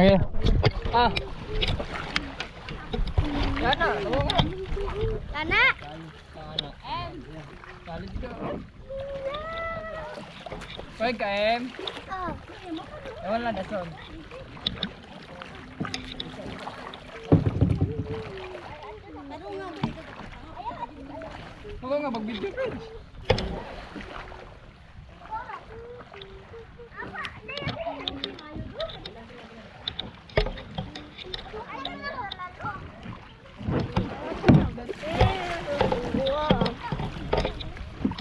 Okay. Ah. Yana, tawag. Lana. Salit ka. Hoy, KM. Oh. Ewan lang, dason. Ako nga, mag-video page.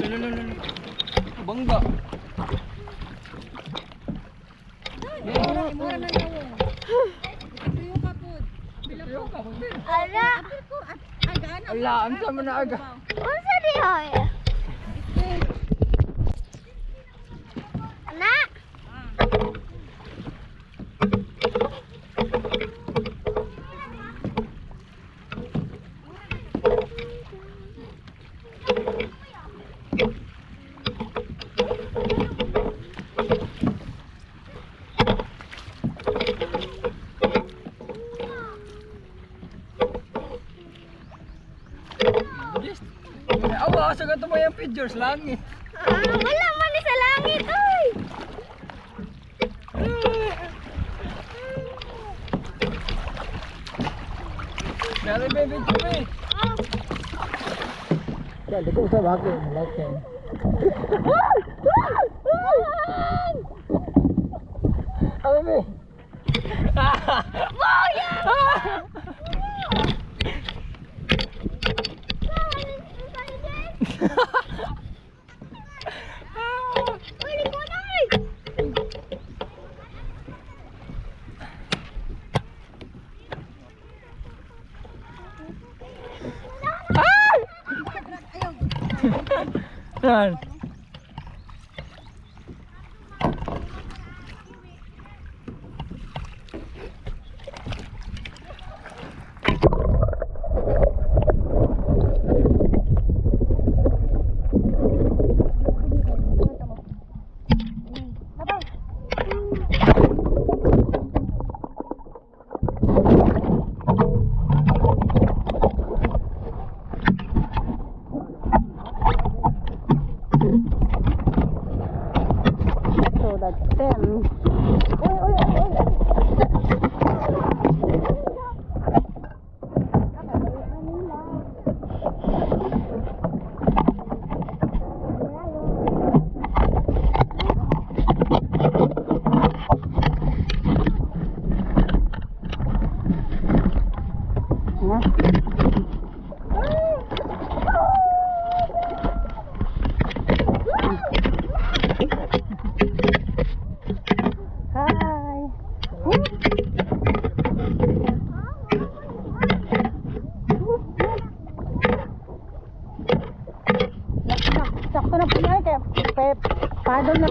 Lalo. Bangga. Mura na daw. Tuyo ka po. Tuyo ka, mag-video. Ala. Ala, ang sama na aga. Unsa di hoy? Ana. Awa, sa gato mo yung pictures langit. Wala man ni sa langit oy. Dari baby cumi. Dali ko sa bakit, like. Apa be? Wow ya. Yan. So that's 10. Sakto na po na kaya paddle na